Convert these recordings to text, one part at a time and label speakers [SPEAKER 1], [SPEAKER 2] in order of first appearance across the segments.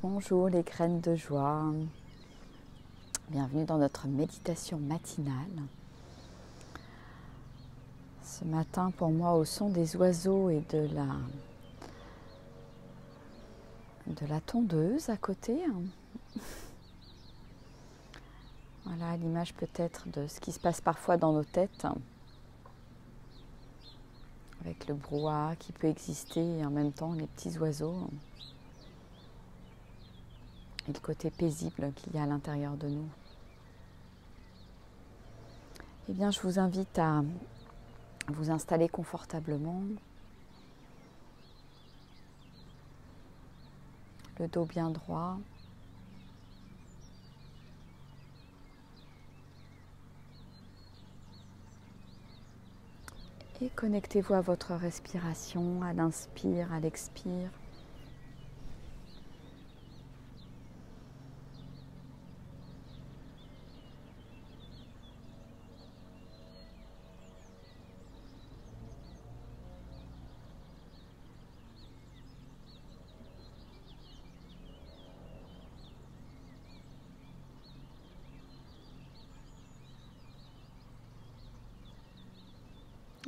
[SPEAKER 1] Bonjour les graines de joie, bienvenue dans notre méditation matinale. Ce matin pour moi au son des oiseaux et de la tondeuse à côté. Voilà l'image peut-être de ce qui se passe parfois dans nos têtes, avec le brouhaha qui peut exister et en même temps les petits oiseaux. Et le côté paisible qu'il y a à l'intérieur de nous. Eh bien, je vous invite à vous installer confortablement, le dos bien droit. Et connectez-vous à votre respiration, à l'inspire, à l'expire.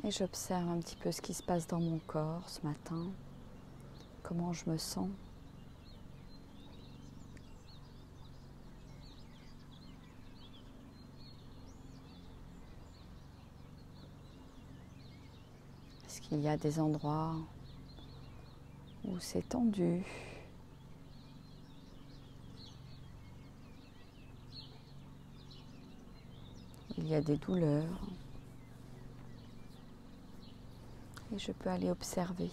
[SPEAKER 1] Et j'observe un petit peu ce qui se passe dans mon corps ce matin, comment je me sens. Est-ce qu'il y a des endroits où c'est tendu? Il y a des douleurs. Et je peux aller observer.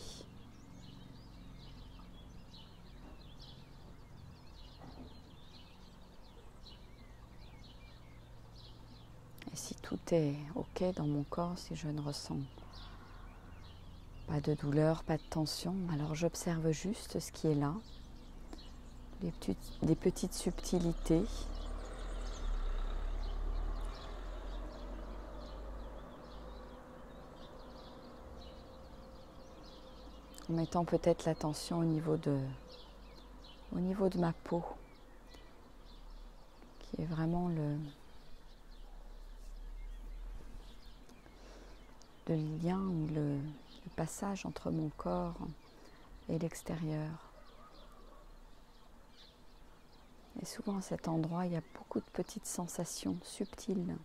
[SPEAKER 1] Et si tout est OK dans mon corps, si je ne ressens pas de douleur, pas de tension, alors j'observe juste ce qui est là, des petites subtilités. En mettant peut-être l'attention au niveau de ma peau, qui est vraiment le lien ou le passage entre mon corps et l'extérieur. Et souvent à cet endroit, il y a beaucoup de petites sensations subtiles.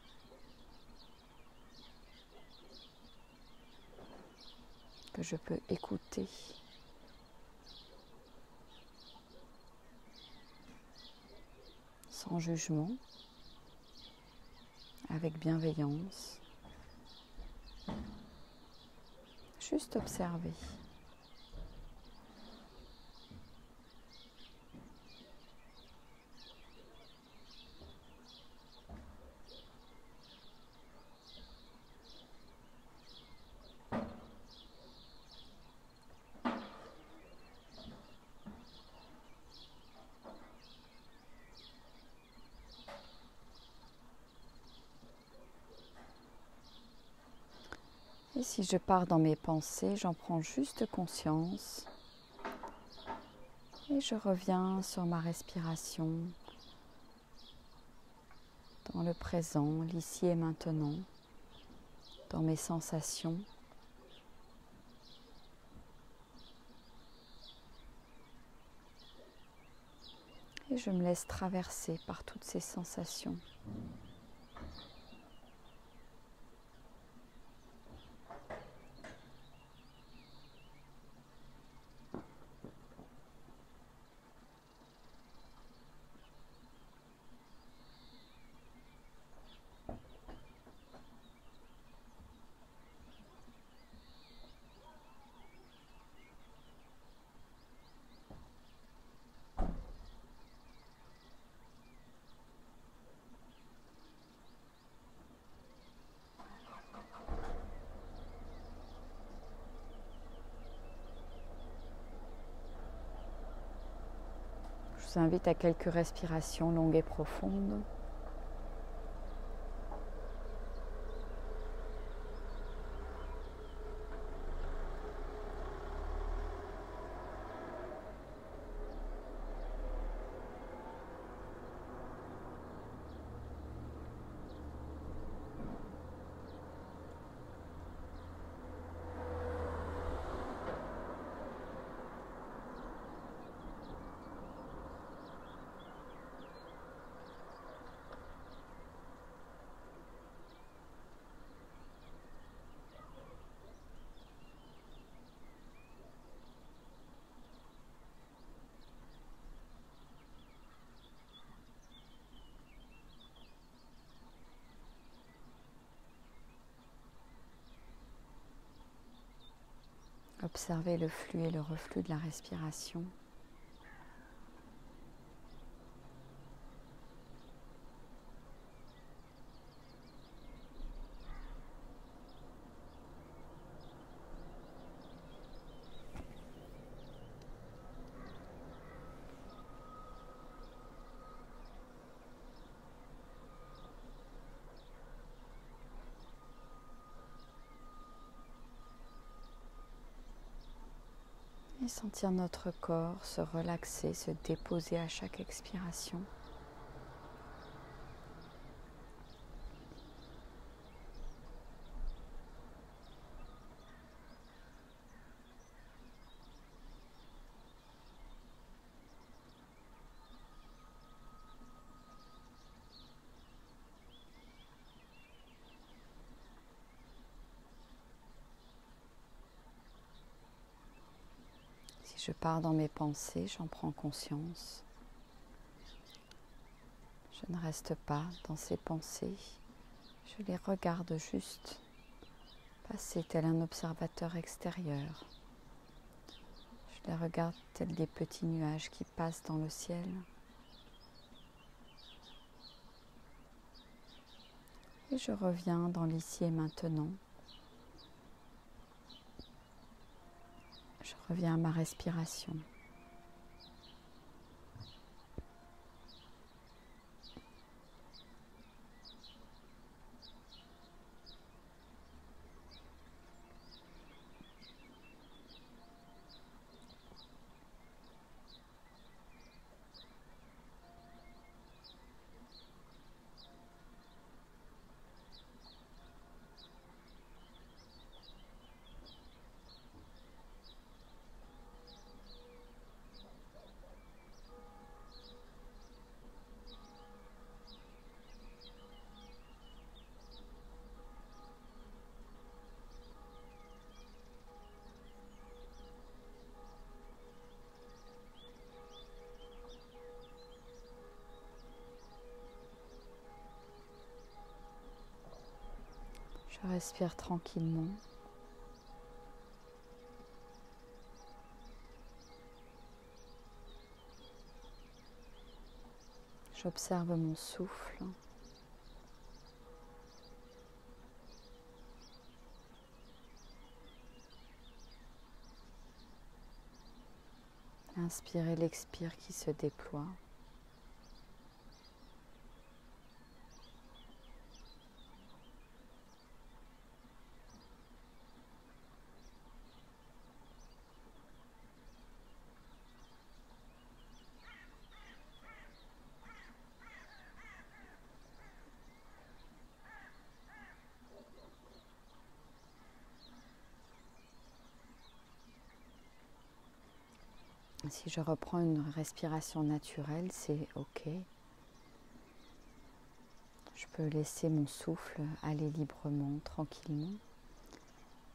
[SPEAKER 1] Que je peux écouter. Sans jugement, avec bienveillance. Juste observer. Et si je pars dans mes pensées, j'en prends juste conscience et je reviens sur ma respiration dans le présent, l'ici et maintenant, dans mes sensations. Et je me laisse traverser par toutes ces sensations. Je vous invite à quelques respirations longues et profondes. observer le flux et le reflux de la respiration. Et sentir notre corps se relaxer, se déposer à chaque expiration. Si je pars dans mes pensées, j'en prends conscience. Je ne reste pas dans ces pensées, je les regarde juste, passer tel un observateur extérieur. Je les regarde tels des petits nuages qui passent dans le ciel. Et je reviens dans l'ici et maintenant. Je reviens à ma respiration. Je respire tranquillement. J'observe mon souffle. L'inspire et l'expire qui se déploient. Si je reprends une respiration naturelle, c'est OK. Je peux laisser mon souffle aller librement, tranquillement.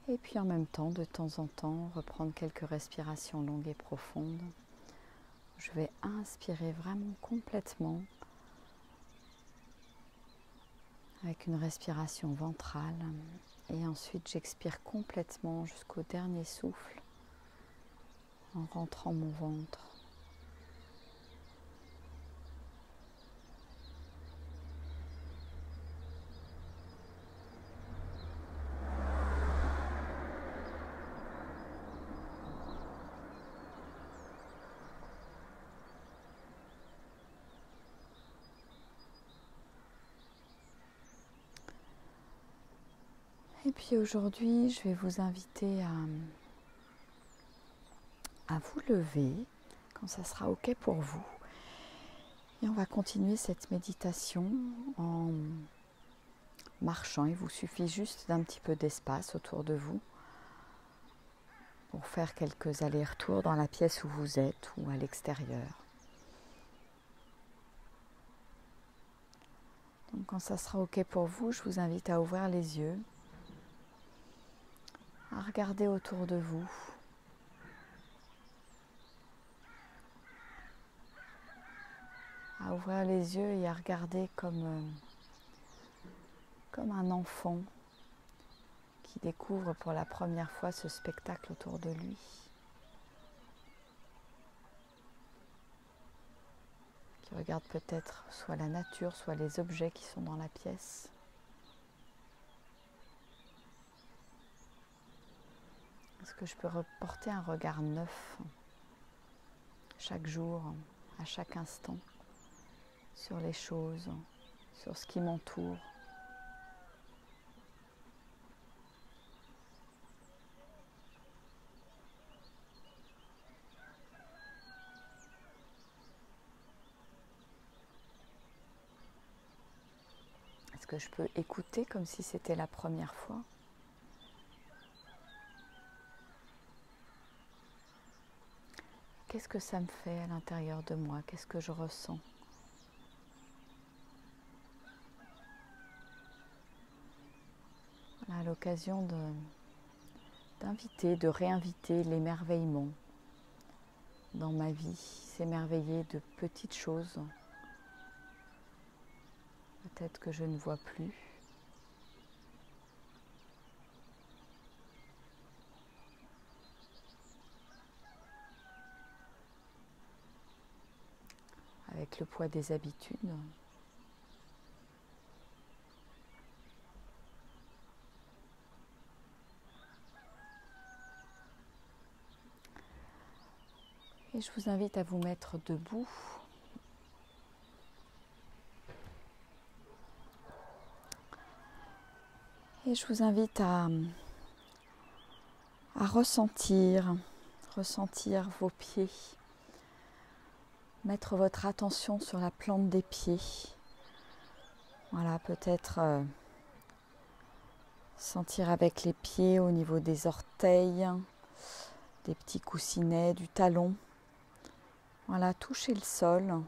[SPEAKER 1] Et puis en même temps, de temps en temps, reprendre quelques respirations longues et profondes. Je vais inspirer vraiment complètement avec une respiration ventrale. Et ensuite, j'expire complètement jusqu'au dernier souffle en rentrant mon ventre. Et puis aujourd'hui, je vais vous inviter à vous lever quand ça sera OK pour vous. Et on va continuer cette méditation en marchant. Il vous suffit juste d'un petit peu d'espace autour de vous pour faire quelques allers-retours dans la pièce où vous êtes ou à l'extérieur. Donc quand ça sera OK pour vous, je vous invite à ouvrir les yeux, à regarder autour de vous. À ouvrir les yeux et à regarder comme un enfant qui découvre pour la première fois ce spectacle autour de lui. Qui regarde peut-être soit la nature, soit les objets qui sont dans la pièce. Est-ce que je peux reporter un regard neuf chaque jour, à chaque instant, sur les choses, sur ce qui m'entoure? Est-ce que je peux écouter comme si c'était la première fois? Qu'est-ce que ça me fait à l'intérieur de moi? Qu'est-ce que je ressens? À l'occasion d'inviter, de réinviter l'émerveillement dans ma vie, s'émerveiller de petites choses, peut-être que je ne vois plus. Avec le poids des habitudes. Et je vous invite à vous mettre debout. Et je vous invite à ressentir vos pieds. Mettre votre attention sur la plante des pieds. Voilà, peut-être sentir avec les pieds au niveau des orteils, des petits coussinets, du talon. Voilà, toucher le sol,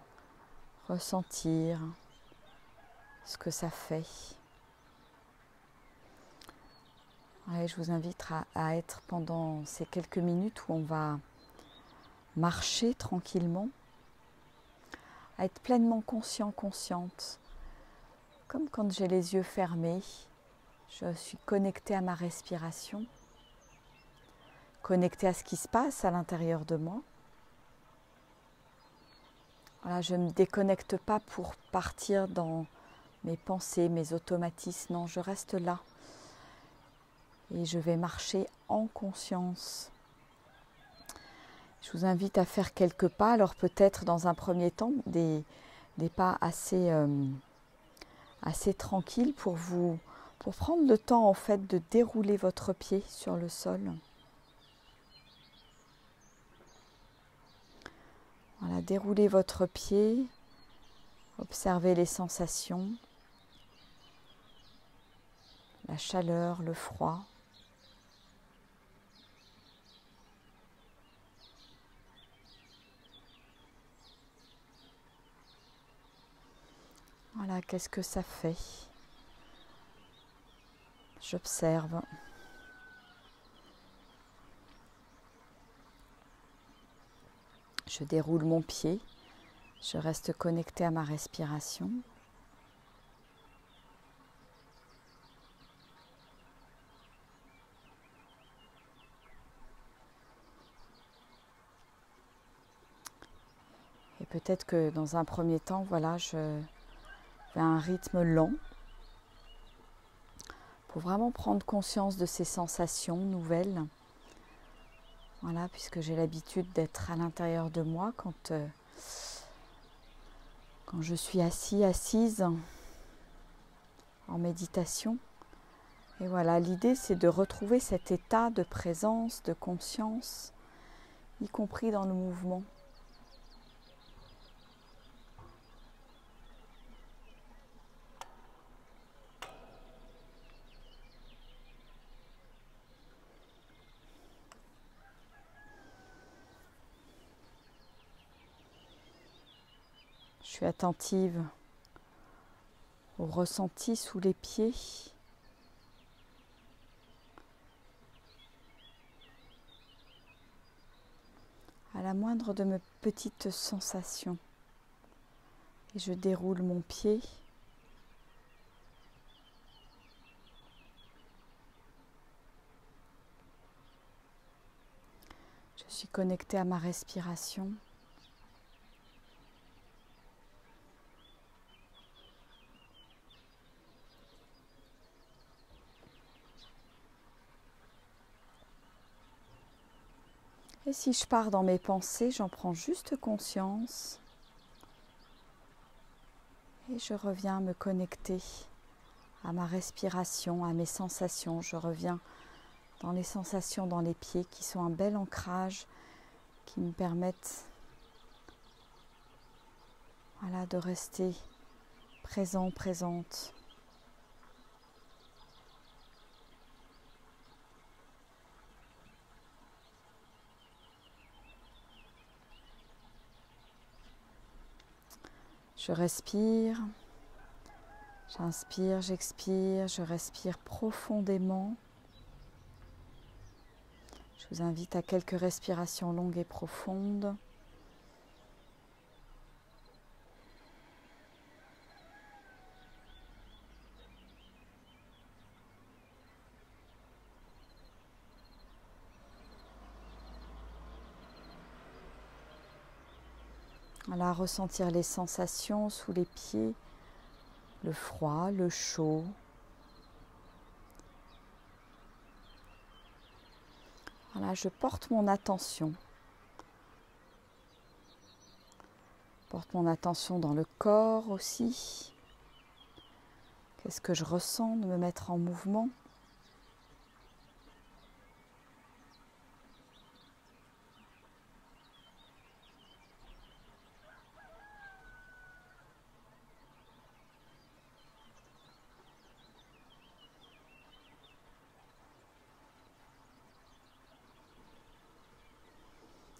[SPEAKER 1] ressentir ce que ça fait. Ouais, je vous invite à être pendant ces quelques minutes où on va marcher tranquillement, à être pleinement conscient, consciente, comme quand j'ai les yeux fermés, je suis connectée à ma respiration, connectée à ce qui se passe à l'intérieur de moi. Voilà, je ne me déconnecte pas pour partir dans mes pensées, mes automatismes, non, je reste là. Et je vais marcher en conscience. Je vous invite à faire quelques pas, alors peut-être dans un premier temps des pas assez tranquilles pour prendre le temps en fait de dérouler votre pied sur le sol. Voilà, déroulez votre pied, observez les sensations, la chaleur, le froid. Voilà, qu'est-ce que ça fait? J'observe. Je déroule mon pied. Je reste connectée à ma respiration. Et peut-être que dans un premier temps, voilà, je vais à un rythme lent pour vraiment prendre conscience de ces sensations nouvelles. Voilà, puisque j'ai l'habitude d'être à l'intérieur de moi quand je suis assise en méditation. Et voilà, l'idée c'est de retrouver cet état de présence, de conscience, y compris dans le mouvement. Je suis attentive au ressenti sous les pieds. À la moindre de mes petites sensations. Et je déroule mon pied. Je suis connectée à ma respiration. Et si je pars dans mes pensées, j'en prends juste conscience. Et je reviens me connecter à ma respiration, à mes sensations. Je reviens dans les sensations dans les pieds qui sont un bel ancrage, qui me permettent de rester présent, présente. Je respire, j'inspire, j'expire, je respire profondément. Je vous invite à quelques respirations longues et profondes. Voilà, ressentir les sensations sous les pieds, le froid, le chaud. Voilà, je porte mon attention. Porte mon attention dans le corps aussi. Qu'est-ce que je ressens de me mettre en mouvement ?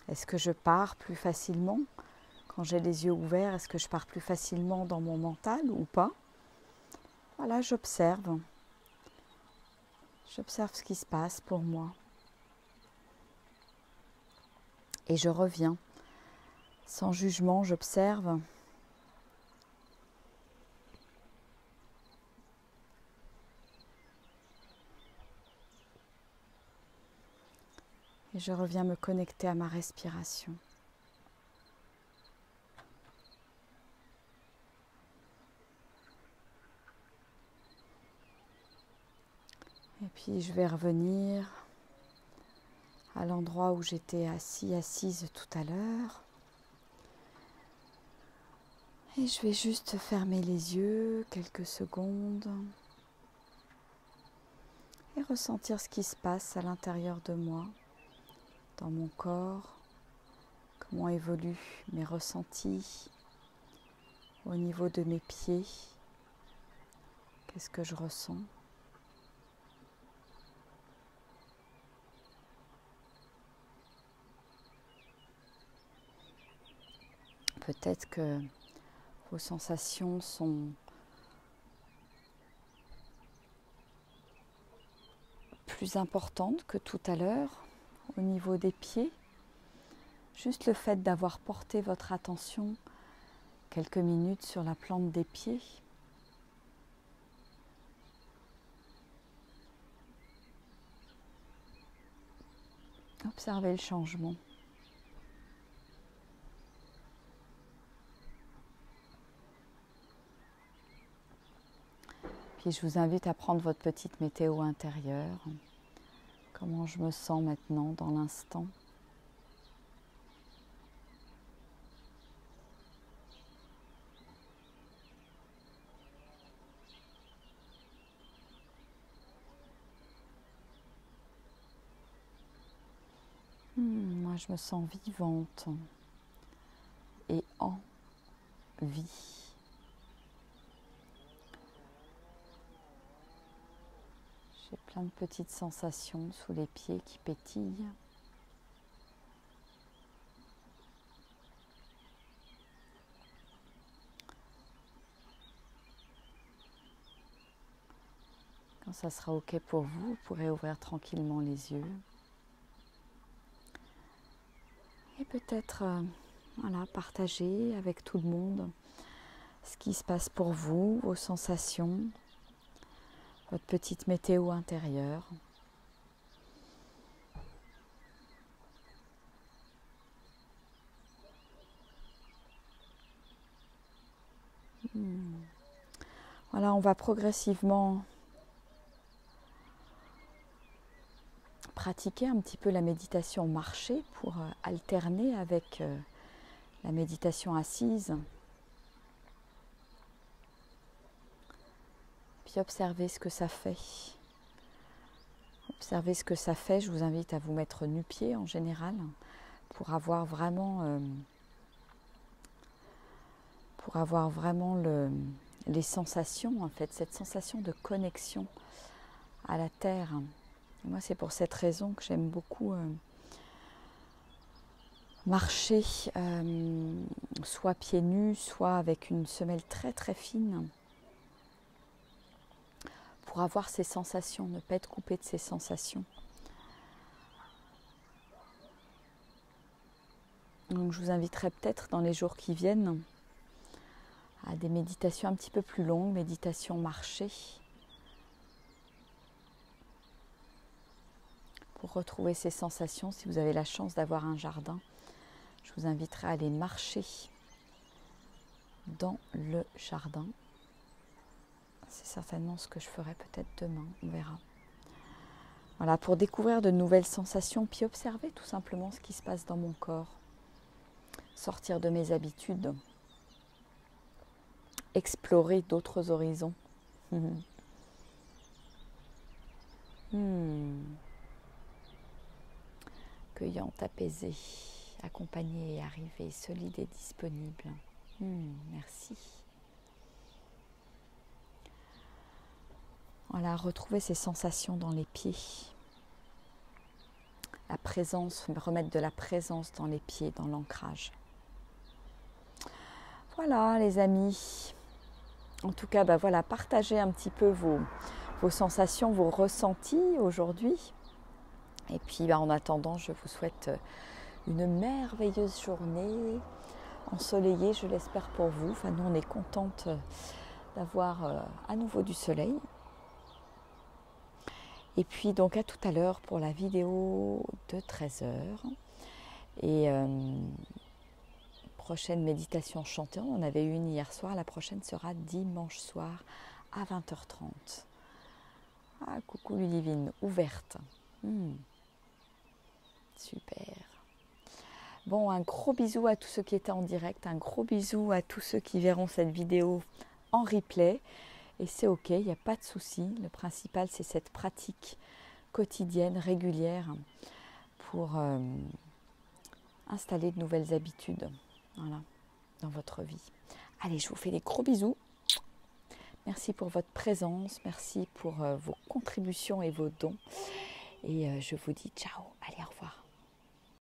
[SPEAKER 1] Est-ce que je pars plus facilement quand j'ai les yeux ouverts? Est-ce que je pars plus facilement dans mon mental ou pas? Voilà, j'observe. J'observe ce qui se passe pour moi. Et je reviens. Sans jugement, j'observe. Et je reviens me connecter à ma respiration. Et puis je vais revenir à l'endroit où j'étais assise tout à l'heure. Et je vais juste fermer les yeux quelques secondes et ressentir ce qui se passe à l'intérieur de moi, dans mon corps, comment évoluent mes ressentis au niveau de mes pieds, qu'est-ce que je ressens. Peut-être que vos sensations sont plus importantes que tout à l'heure au niveau des pieds. Juste le fait d'avoir porté votre attention quelques minutes sur la plante des pieds. Observez le changement. Puis je vous invite à prendre votre petite météo intérieure. Comment je me sens maintenant dans l'instant. Moi je me sens vivante et en vie. J'ai plein de petites sensations sous les pieds qui pétillent. Quand ça sera OK pour vous, vous pourrez ouvrir tranquillement les yeux. Et peut-être partager avec tout le monde ce qui se passe pour vous, vos sensations, votre petite météo intérieure. Voilà, on va progressivement pratiquer un petit peu la méditation marchée pour alterner avec la méditation assise. Puis observez ce que ça fait. Observez ce que ça fait. Je vous invite à vous mettre nu-pieds en général pour avoir vraiment, les sensations, en fait, cette sensation de connexion à la terre. Et moi, c'est pour cette raison que j'aime beaucoup marcher, soit pieds nus, soit avec une semelle très très fine, pour avoir ces sensations, ne pas être coupé de ces sensations. Donc je vous inviterai peut-être dans les jours qui viennent à des méditations un petit peu plus longues, méditations marchées, pour retrouver ces sensations. Si vous avez la chance d'avoir un jardin, je vous inviterai à aller marcher dans le jardin. C'est certainement ce que je ferai peut-être demain, on verra. Voilà, pour découvrir de nouvelles sensations, puis observer tout simplement ce qui se passe dans mon corps. Sortir de mes habitudes. Explorer d'autres horizons. Cueillante, apaisée, accompagnée et arrivée, solide et disponible. Merci. Voilà, retrouver ces sensations dans les pieds. La présence, remettre de la présence dans les pieds, dans l'ancrage. Voilà les amis. En tout cas, voilà, partagez un petit peu vos sensations, vos ressentis aujourd'hui. Et puis en attendant, je vous souhaite une merveilleuse journée, ensoleillée, je l'espère pour vous. Enfin, nous, on est contente d'avoir à nouveau du soleil. Et puis donc à tout à l'heure pour la vidéo de 13h. Et prochaine méditation chantée, on en avait une hier soir, la prochaine sera dimanche soir à 20h30. Ah, coucou Ludivine, ouverte. Super. Bon, un gros bisou à tous ceux qui étaient en direct, un gros bisou à tous ceux qui verront cette vidéo en replay. Et c'est ok, il n'y a pas de souci. Le principal, c'est cette pratique quotidienne, régulière, pour installer de nouvelles habitudes, voilà, dans votre vie. Allez, je vous fais des gros bisous. Merci pour votre présence, merci pour vos contributions et vos dons. Et je vous dis ciao, allez, au revoir.